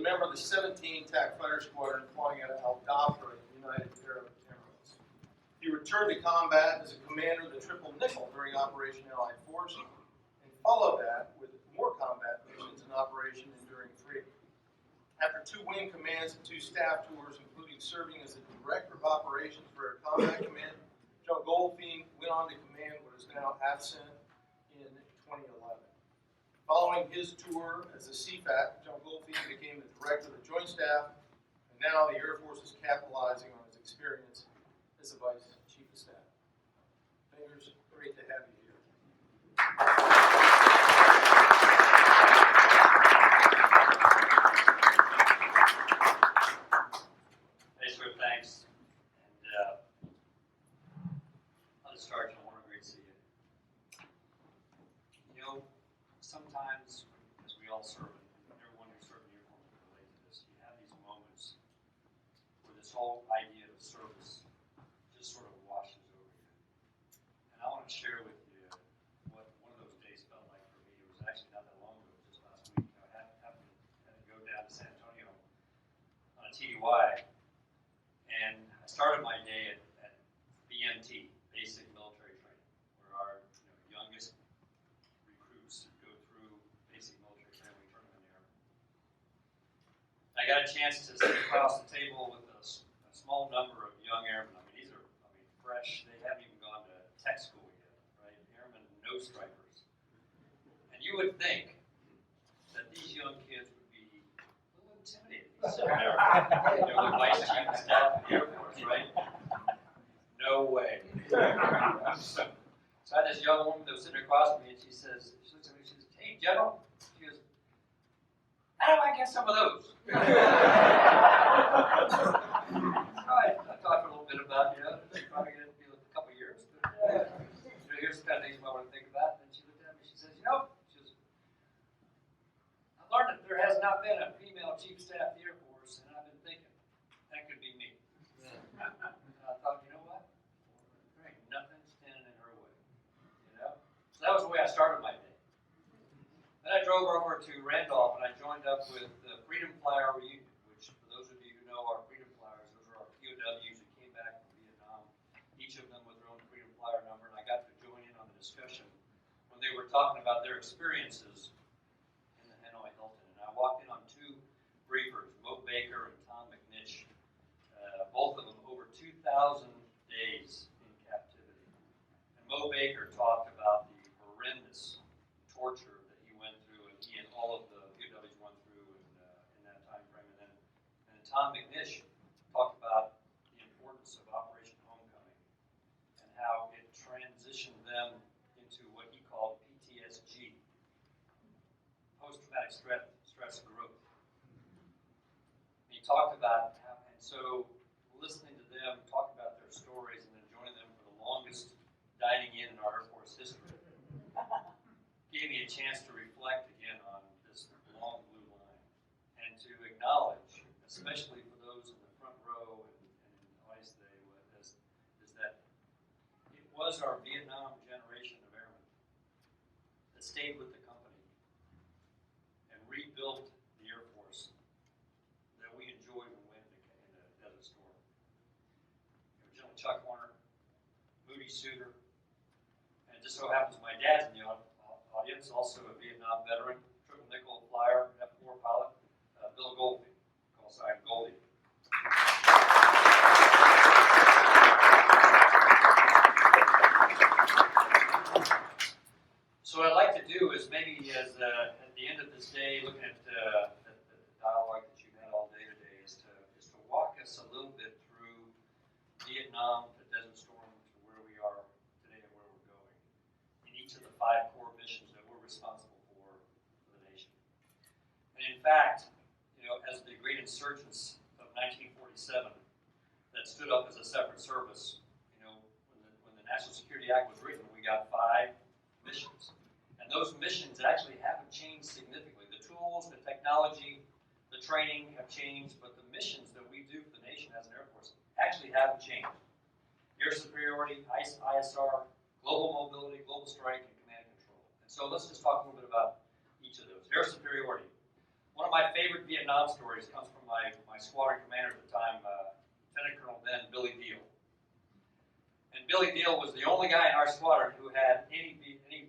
member of the 17 TAC Fighter Squadron flying out of Al Dhafra, United Arab Emirates. He returned to combat as a commander of the Triple Nickel during Operation Allied Force, and followed that with more combat missions in Operation Enduring Freedom. After 2 wing commands and 2 staff tours, including serving as the Director of Operations for Air Combat Command, General Goldfein went on to command what is now AFCENT in 2011. Following his tour as a CFAT, General Goldfein became the Director of the Joint Staff, and now the Air Force is capitalizing on his experience as the Vice Chief of Staff. Fingers, great to have you here. Hey, Swift, thanks. And I'll just start, John. Great to see you. You know, sometimes, as we all serve, and everyone who's served in uniform can relate to this, you have these moments where this whole idea of service just sort of washes over you. And I want to share with you what one of those days felt like for me. It was actually not that long ago, just last week. I happened to go down to San Antonio on a TDY, and I started my day at BMT, Basic Military Training, where our youngest recruits go through basic military training. We turn them in there. I got a chance to sit across the table with a small number of young airmen. I mean, these are fresh. They haven't even gone to tech school yet, right? Airmen, no stripers. And you would think that these young kids would be a little intimidated. They're the Vice Chief of Staff of the Air Force, right? No way. So I had this young woman that was sitting across from me, and she looks at me, she says, "Hey, General," she goes, "how do I get some of those?" So I talked a little bit about, it's probably going to be a couple of years, but here's the kind of things you might want to think about. And she looked at me, she says, I've learned that there has not been a female Chief of Staff of the Air Force, and I've been thinking, that could be me. And I thought, you know what? There ain't nothing standing in her way. So that was the way I started my day. Then I drove over to Randolph, and I joined up with the Freedom Flyer Reunion, which, for those of you who know our Freedom Flyers, those are our POWs who came back from Vietnam, each of them with their own Freedom Flyer number, and I got to join in on the discussion when they were talking about their experiences in the Hanoi Hilton. And I walked in on 2 briefers, Mo Baker and Tom McNish, both of them over 2,000 days in captivity. And Mo Baker talked about the horrendous torture that he went through, and he and all of the POWs went through in that time frame. And Tom McNish talked about the importance of Operation Homecoming and how it transitioned them into what he called PTSG, post-traumatic stress growth. He talked about how, and so listening to them talk about their stories and then joining them for the longest dining in our Air Force history gave me a chance to reflect again on this long blue line and to acknowledge, especially for those in the front row and in the audience today, is that it was our Vietnam generation of airmen that stayed with the company and rebuilt the Air Force that we enjoyed when we went in the Desert Storm. General Chuck Warner, Moody Suter, and it just so happens my dad's in the audience, also a Vietnam veteran, Triple Nickel flyer, F-4 pilot, Bill Goldfein, call sign Goldie. So what I'd like to do is maybe at the end of this day, looking at the dialogue that you've had all day today, is to walk us a little bit through Vietnam, the Desert Storm, to where we are today and where we're going, in each of the 5 core missions that we're responsible for the nation. And in fact, as the great insurgents of 1947 that stood up as a separate service, when the National Security Act was written, we got 5 missions. And those missions actually haven't changed significantly. The tools, the technology, the training have changed, but the missions that we do for the nation as an Air Force actually haven't changed. Air superiority, ISR, global mobility, global strike, and command and control. And so let's just talk a little bit about each of those. Air superiority. One of my favorite Vietnam stories comes from my squadron commander at the time, Lieutenant Colonel then Billy Deal. And Billy Deal was the only guy in our squadron who had any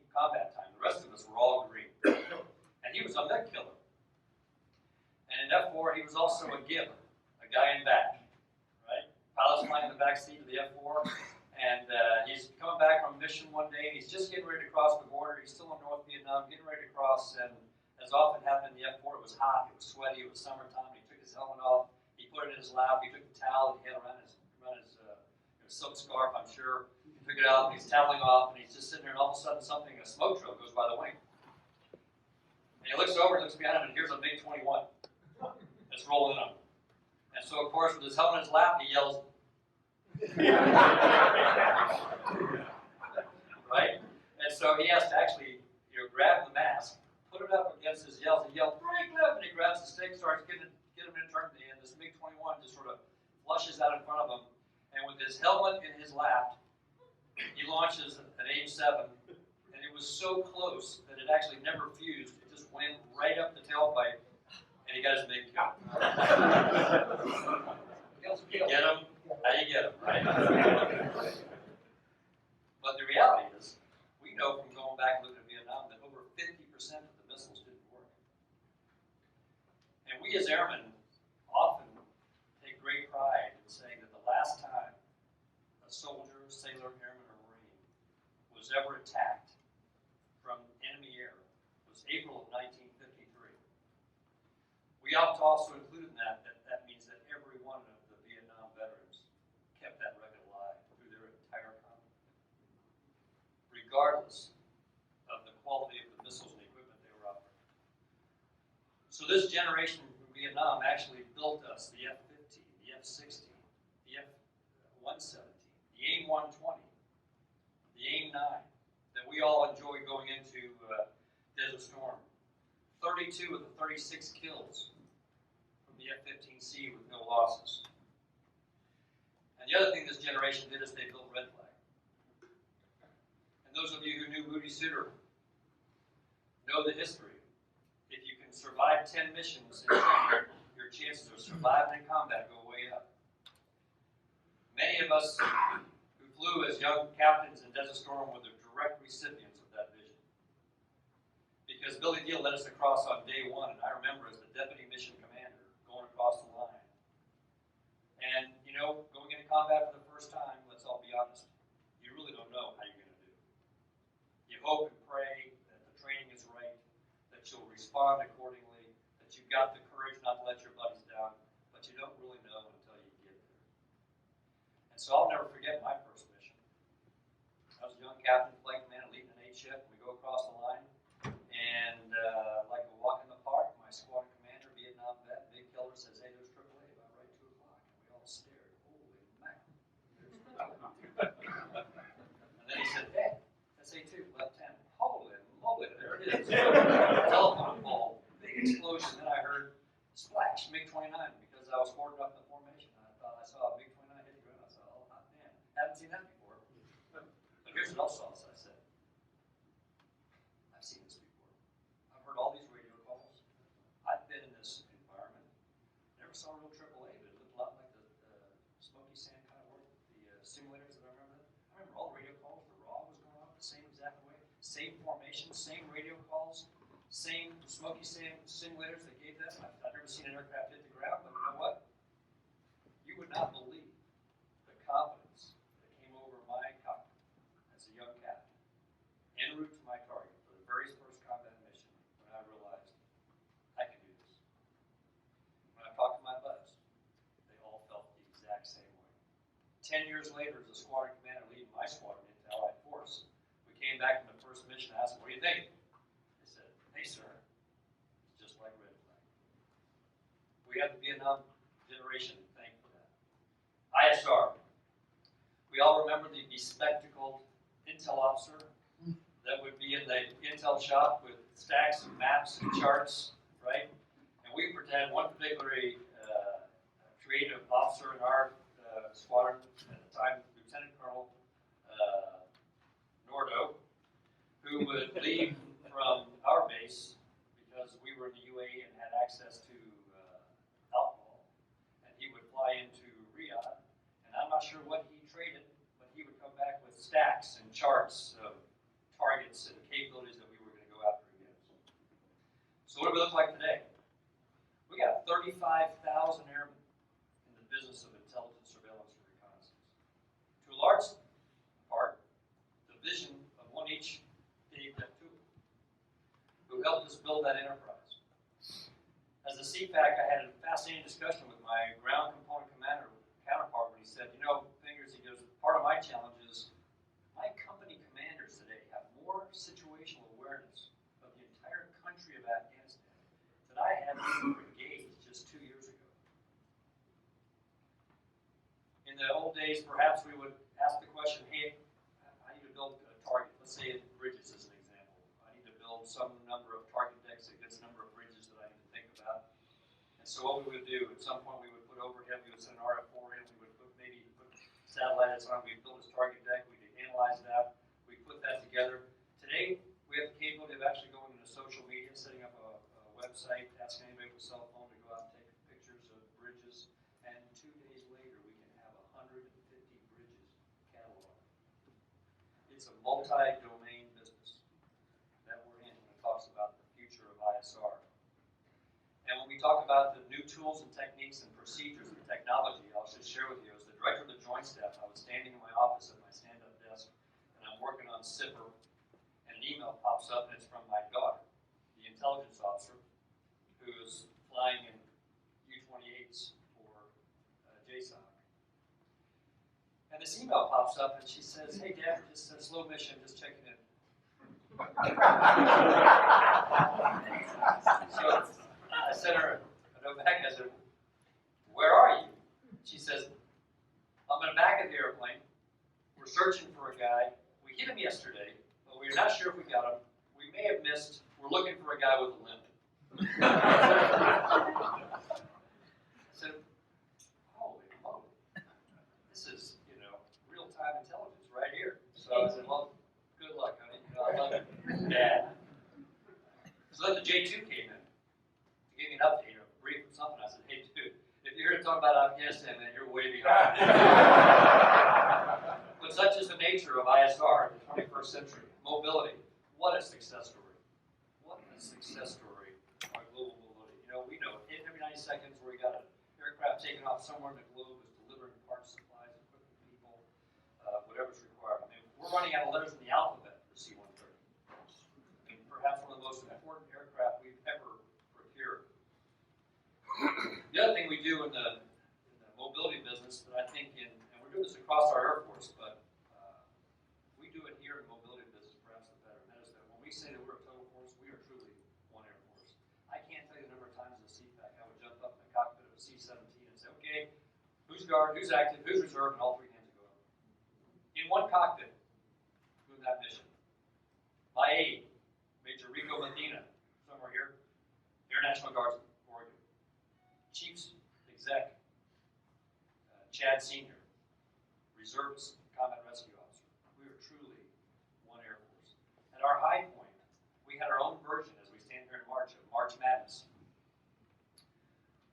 combat time. The rest of us were all green. And he was a mech killer. And in F4, he was also a gib, a guy in back, right? Pilot's flying in the back seat of the F4, and he's coming back from a mission one day, and he's just getting ready to cross the border. He's still in North Vietnam, getting ready to cross, and as often happened in the F4, it was hot, it was sweaty, it was summertime. He took his helmet off, he put it in his lap, he took the towel that he had around his silk scarf, I'm sure. He took it out, and he's toweling off, and he's just sitting there, and all of a sudden a smoke trail goes by the wing. And he looks over, looks behind him, and here's a MiG-21 that's rolling up. And so, of course, with his helmet in his lap, he yells, right? And so he has to actually, grab the mask, put it up against his yells, and yell, "Break left!" And he grabs the stick, starts getting him in turn, and this MiG-21 just sort of flushes out in front of him, and with his helmet in his lap, he launches an AIM-7, and it was so close that it actually never fused. It just went right up the tailpipe, and he got his MiG killed. You get him, how you get him, right? But the reality is, we know from going back and looking at Vietnam that over 50% of the missiles didn't work. And we as airmen often take great pride in saying that the last time a soldier, sailor, airman, or Marine was ever attacked from enemy air was April of 1953. We opt to also include in that means that every one of the Vietnam veterans kept that record alive through their entire combat, regardless of the quality of the missiles and the equipment they were operating. So this generation from Vietnam actually built us the F-15, the F-16, the F-117, the AIM-120, the AIM-9, that we all enjoy going into Desert Storm. 32 of the 36 kills from the F-15C with no losses. And the other thing this generation did is they built Red Flag. And those of you who knew Moody Sutter know the history. If you can survive 10 missions in training, your chances of surviving in combat go way up. Many of us who flew as young captains in Desert Storm were the direct recipients of that vision. Because Billy Deal led us across on day one, and I remember as the deputy mission commander going across the line. And, going into combat for the first time, let's all be honest, you really don't know how you're going to do. You hope and pray that the training is right, that you'll respond accordingly, that you've got the courage not to let your buddies down, but you don't really know until you get there. And so I'll never forget my first mission. I was a young captain, flight commander, leading an 8 ship, and we go across the line, and like a walk in the park, my squadron commander, Vietnam vet, big killer, says, "Hey, there's AAA about right 2 o'clock." And we all stared. Holy mackerel. And then he said, "Hey, that's A2, left 10. Holy moly, there it is. Telephone pole, big explosion. Then I heard splash, MiG-29, because I was forward up in the formation. I thought I saw a MiG-29 hit the ground. I thought, oh, hot man, haven't seen that before. But here's what else I saw. I said, I've seen this before. I've heard all these radio calls. I've been in this environment. Never saw real AAA, but it looked a lot like the Smoky Sand kind of work, the simulators that I remember. I remember all the radio calls. The raw was going off the same exact way. Same formation, same radio calls, same Smoky Sand simulators that gave that. I've never seen an aircraft hit the ground, but you know what? You would not believe the confidence that came over my cockpit as a young captain, en route to my target for the very first combat mission when I realized I can do this. When I talked to my buddies, they all felt the exact same way. 10 years later, as a squadron commander leading my squadron into Allied Force, we came back from the first mission and asked them, "What do you think?" They said, "Hey, sir, it's just like Red Flag." We have the Vietnam generation to thank for that. ISR. We all remember the bespectacled intel officer that would be in the intel shop with stacks of maps and charts, right? And we had one particularly creative officer in our squadron at the time, Lieutenant Colonel Nordo, who would leave from our base because we were were in the UAE and had access to alcohol, and he would fly into Riyadh, and I'm not sure what he traded, but he would come back with stacks and charts of targets and capabilities that we were going to go after against. So what do we look like today? We got 35,000 airmen in the business of intelligence, surveillance, and reconnaissance. To a large part, the vision of one each Dave Deptula, who helped us build that enterprise. As a CPAC, I had a fascinating discussion with my ground component commander counterpart when he said, Fingers, he goes, part of my challenge is my company commanders today have more situational awareness of the entire country of Afghanistan than I had when we were engaged just 2 years ago. In the old days, perhaps we would ask the question, hey, I need to build a target. Let's say bridges as an example. I need to build some number of target decks against a number of bridges that I need to think about. And so what we would do, at some point we would put overhead, we would send an RF4 in, we would maybe put satellites on, we'd build this target deck, we'd analyze that, we'd put that together. Today, we have the capability of actually going into social media, setting up a website, asking anybody with a cell phone to go out and take pictures of bridges, and 2 days later we can have 150 bridges cataloged. It's a multi-domain business that we're in when it talks about the future of ISR. And when we talk about the new tools and techniques and procedures and technology, I'll just share with you, as the director of the Joint Staff, I was standing in my office at my stand-up desk, and I'm working on SIPR, and an email pops up, and it's from my daughter, the intelligence officer, who's flying in U-28s for JSOC. And this email pops up, and she says, hey, Dad, just a slow mission, just checking in. So I sent her a note back. I said, where are you? She says, I'm in the back of the airplane. We're searching for a guy. We hit him yesterday, but we're not sure if we got him. We may have missed. We're looking for a guy with a limp. I said, holy moly. This is, real-time intelligence right here. So I said, well, good luck, honey. I love it. Dad. So then the J2 came in. He gave me an update, a brief or something. I said, hey, dude, if you're here to talk about Afghanistan, man, you're way behind. But such is the nature of ISR in the 21st century. Mobility. What a success story. What a success story on global mobility. We know every 90 seconds where we got an aircraft taking off somewhere in the globe is delivering parts, supplies, equipment, people, whatever's required. I mean, we're running out of letters in the alphabet for C-130. Perhaps one of the most important aircraft we've ever procured. The other thing we do in the mobility business that I think and we're doing this across our Air Force, but we do it here in the mobility business perhaps the better. And that is that when we say that we're a total force, we are truly one Air Force. I can't tell you the number of times as a CPAC I would jump up in the cockpit of a C-17 and say, okay, who's guard, who's active, who's reserve, and all three hands go up. In one cockpit, doing that mission. My aide, Major Rico Medina, somewhere here, Air National Guardsman, Oregon. Chief's exec, Chad Sr., reservist, combat rescue officer. We are truly one Air Force. At our high point, we had our own version, as we stand here in March, of March Madness.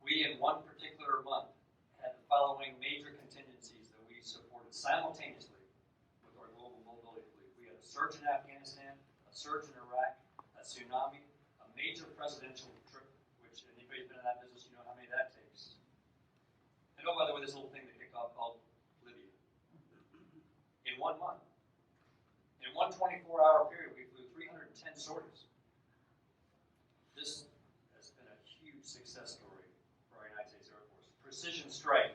We, in one particular month, had the following major contingencies that we supported simultaneously with our global mobility fleet. We had a surge in Afghanistan, a surge in Iraq, a tsunami, a major presidential trip, which anybody's been in that business, you know how many that takes. And oh, by the way, this little thing that kicked off called Libya. In 1 month. In one 24-hour period, we flew 310 sorties. This has been a huge success story for our United States Air Force. Precision strike.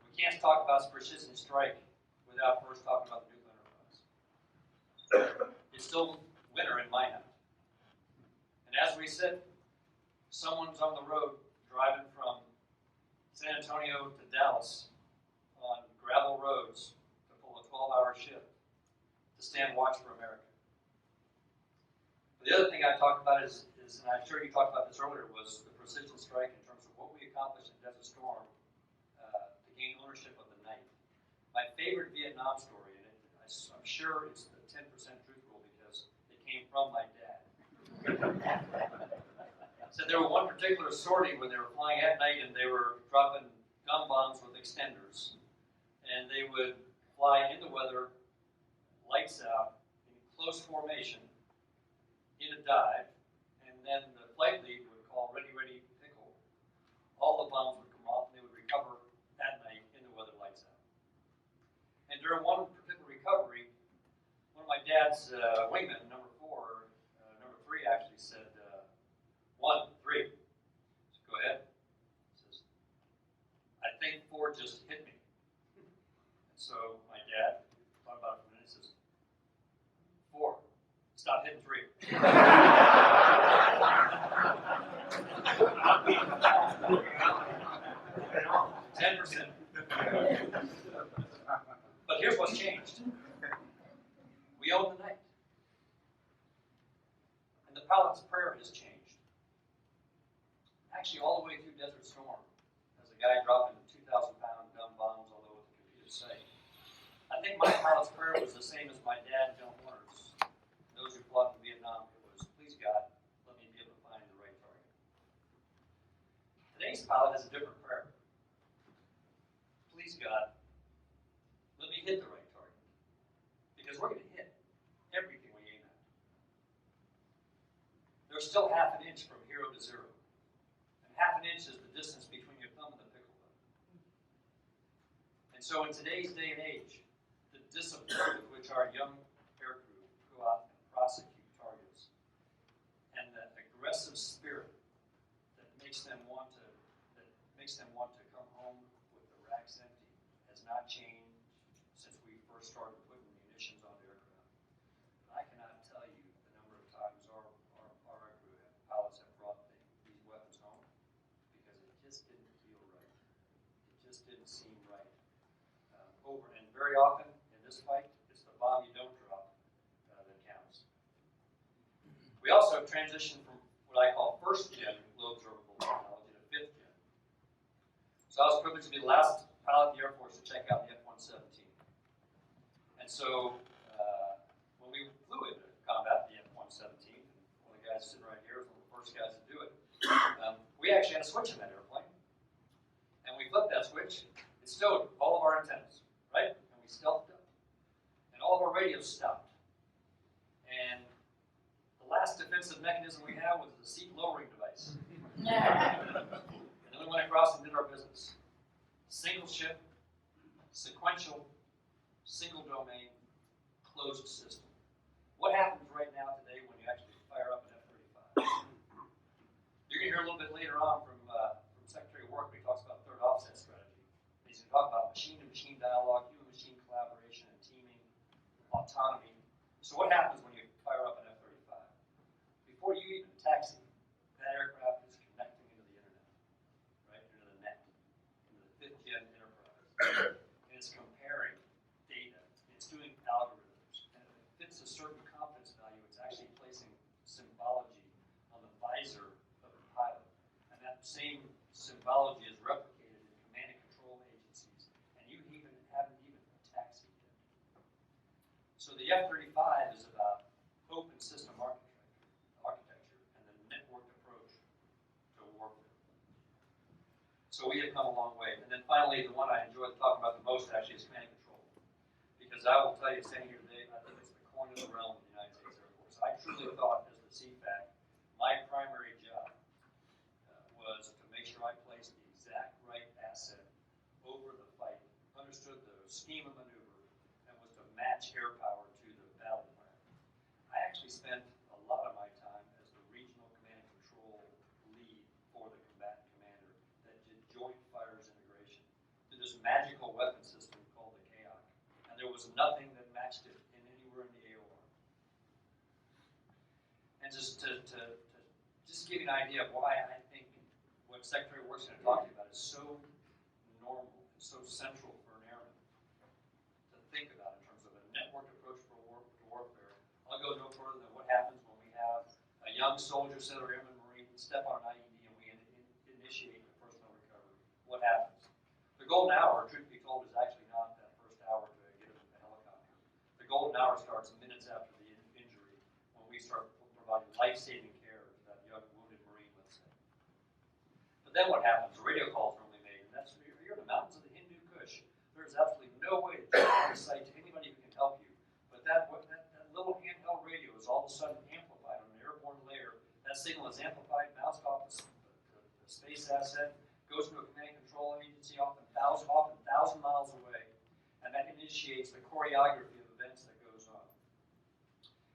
We can't talk about precision strike without first talking about the nuclear enterprise. It's still winter in my mind. And as we said, someone's on the road driving from San Antonio to Dallas on gravel roads to pull a 12-hour shift to stand watch for America. But the other thing I talked about is, and I'm sure you talked about this earlier, was the precision strike in terms of what we accomplished in Desert Storm to gain ownership of the night. My favorite Vietnam story, and I'm sure it's the 10% truth rule because it came from my dad. But there was one particular sortie when they were flying at night and they were dropping gun bombs with extenders. And they would fly in the weather, lights out, in close formation, in a dive, and then the flight lead would call ready, ready, pickle. All the bombs would come off and they would recover that night in the weather, lights out. And during one particular recovery, one of my dad's wingmen, number 3 actually said, 1, 3. So go ahead. He says, I think 4 just hit me. And so my dad thought about it for a minute and says, 4, stop hitting 3. 10%. But here's what's changed. We own the night. And the pilot's prayer has changed. Actually, all the way through Desert Storm, as a guy dropping 2,000-pound gun bombs, although what the computers say. I think my pilot's prayer was the same as my dad, John Warner's. Those who fought in Vietnam, it was, please God, let me be able to find the right target. Today's pilot has a different prayer. Please God, let me hit the right target. Because we're going to hit everything we aim at. There's still half an inch from 0 to 0. And half an inch is the distance between your thumb and the pickle button. And so in today's day and age, the discipline with which our young aircrew go out and prosecute targets, and that aggressive spirit that makes them want to come home with the racks empty has not changed since we first started putting munitions on the aircraft. I cannot tell you the number of times our aircrew pilots have brought these weapons home because it just didn't feel right. It just didn't seem right. And very often in this fight, it's the bomb you don't drop that counts. We also transitioned from what I call first-gen low observable technology to fifth-gen. So I was privileged to be the last pilot in the Air Force to check out the F-117. And so when we flew into combat the F-117, one of the guys sitting right here was one of the first guys to do it, we actually had a switch in that airplane. And we flipped that switch. It stowed all of our antennas, right? And we stealthed up. And all of our radios stopped. And the last defensive mechanism we had was the seat lowering device. And then we went across and did our business. Single ship, sequential, single domain, closed system. What happens right now today when you actually fire up an F-35? You're going to hear a little bit later on from Secretary of Work when he talks about third offset strategy. He's going to talk about machine-to-machine dialogue, human-machine collaboration and teaming, autonomy. So what happens when you fire up an F-35? Before you even taxi, that aircraft is connecting into the internet, right? Into the net, into the fifth-gen enterprise. And it's comparing data. It's doing algorithms. And if it fits a certain confidence value, it's actually placing symbology on the visor of the pilot. And that same symbology is replicated in command and control agencies. And you haven't even taxied yet. So the F-35 is about open system architecture and the networked approach to warfare. So we have come a long way. And then finally, the one I enjoy talking about the most actually is command and control. Because I will tell you, standing here today, I think it's the coin of the realm of the United States Air Force. I truly thought, as the CFAC, my primary job was to make sure I placed the exact right asset over the fight, understood the scheme of maneuver, and was to match air power to the battle plan. I actually spent a lot of my time as the regional command and control lead for the combatant commander that did joint fires integration through this magical weapon system called the KAOC. And there was nothing that matched it in anywhere in the AOR. And just to just give you an idea of why I think what Secretary Work's going to talk to you about is so normal and so central for an airman to think about in terms of a networked approach to warfare. I'll go no further than what happens when we have a young soldier, sailor, airman, marine step on an IED and we initiate the personal recovery. What happens? The golden hour, truth be told, is actually not that first hour to get him a helicopter. The golden hour starts minutes after the injury when we start providing life-saving care to that young wounded marine, let's say. But then what happens? A radio call is normally made, and that's you're in the mountains of the Hindu Kush. There's absolutely no way to get a site to anybody who can help you. But that little handheld radio is all of a sudden amplified on an airborne layer. That signal is amplified, bounced off the space asset, goes to a command and control agency often 1,000 miles away, and that initiates the choreography of events that goes on.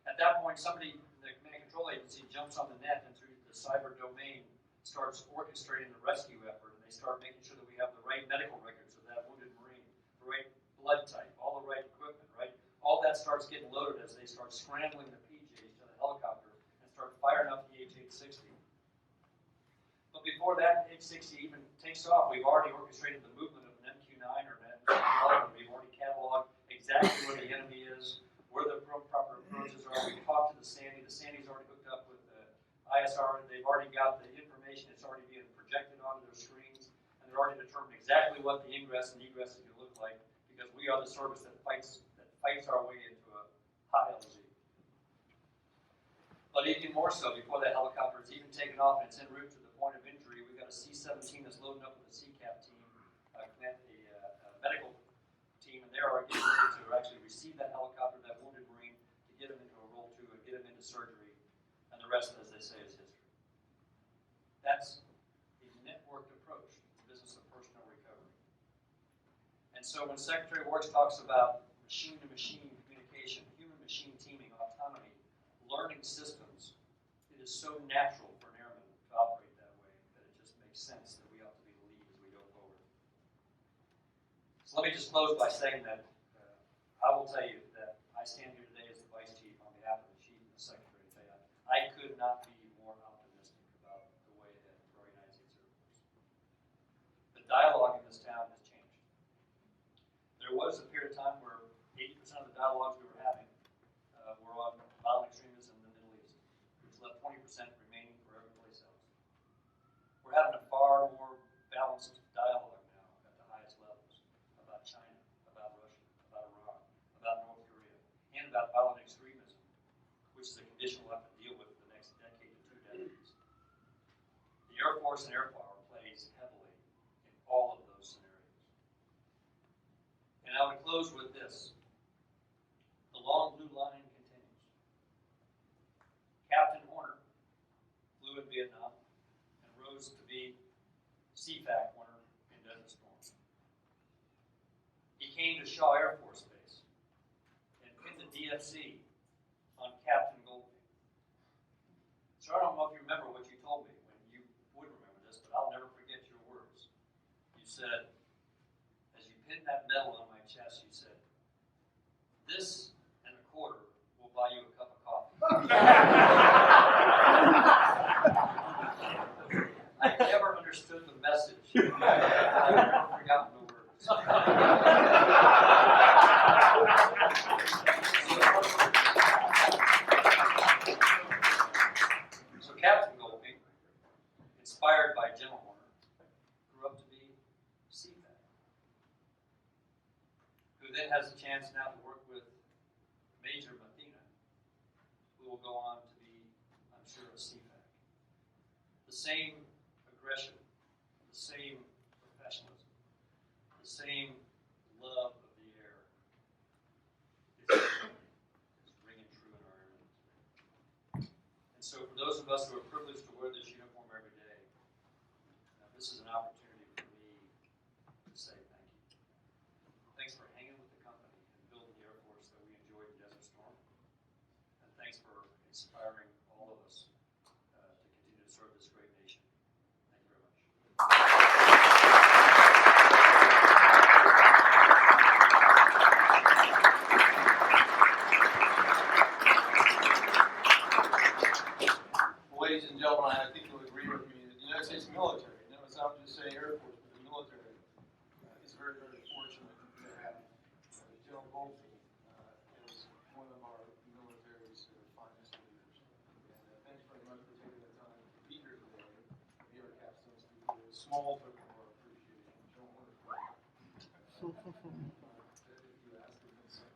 At that point, somebody in the command and control agency jumps on the net and through the cyber domain starts orchestrating the rescue effort, and they start making sure that we have the right medical records of that wounded Marine, the right blood type, all the right equipment, right? All that starts getting loaded as they start scrambling the PJs to the helicopter and start firing up the H-860. But before that H-60 even takes off, we've already orchestrated the movement of an MQ-9 or an MQ-11. We've already cataloged exactly where the enemy is, where the proper approaches are. We've talked to the Sandy. The Sandy's already hooked up with the ISR. They've already got the information. It's already being projected onto their screens, and they're already determined exactly what the ingress and egress is going to look like, because we are the service that fights our way into a hot LZ. But even more so, before that helicopter is even taken off and it's en route to the point of injury, we've got a C-17 that's loading up with a CCAP team, a medical team, and they're already getting ready to actually receive that helicopter, that wounded Marine, to get him into a roll 2 and get him into surgery, and the rest, as they say, is history. That's a networked approach to the business of personnel recovery. And so when Secretary Works talks about machine-to-machine communication, human-machine teaming, autonomy, learning systems, it is so natural for an airman to operate that way that it just makes sense that we ought to be the lead as we go forward. So let me just close by saying that I will tell you that I stand here today as the Vice Chief on behalf of the Chief and the Secretary. To tell you, I could not be more optimistic about the way ahead for our United States Air Force. The dialogue in this town has changed. There was a period of time where 80% of the dialogues we were having were on violent extremism in the Middle East, which left 20% remaining for every place else. We're having a far more balanced dialogue now at the highest levels about China, about Russia, about Iran, about North Korea, and about violent extremism, which is a condition we'll have to deal with for the next decade to 2 decades. The Air Force and air power plays heavily in all of those scenarios. And I would close with this. The long blue line continues. Captain Horner flew in Vietnam and rose to be CFAC Horner in Desert Storm. He came to Shaw Air Force Base and pinned the DFC on Captain Goldie. So I don't know if you remember what you told me when you would remember this, but I'll never forget your words. You said, as you pinned that medal on my chest, you said, "This and a quarter will buy you a cup of coffee." I never understood the message. I've never forgotten the words. So Captain Goldie, inspired by General Horner, grew up to be CFAC, who then has a chance now to work with Major Mathena, who will go on to be, I'm sure, a CFAC. The same aggression, the same professionalism, the same love of the air is ringing true in our airmen today. And so for those of us who are privileged to wear this uniform every day, this is an opportunity for me to say thank you. Thanks for hanging with the company and building the Air Force that we enjoyed in Desert Storm. And thanks for inspiring all of us to continue to serve this great nation. Thank you very much. Ladies and gentlemen, I think you'll agree with me that the United States military, it's not just saying Air Force, but the military is very, very fortunate to have General Goldie as one of our military's finest leaders. And thanks very much for taking the time to be here today. Be our captains to give a small token of our appreciation. General Horner. If you ask him, he'll say.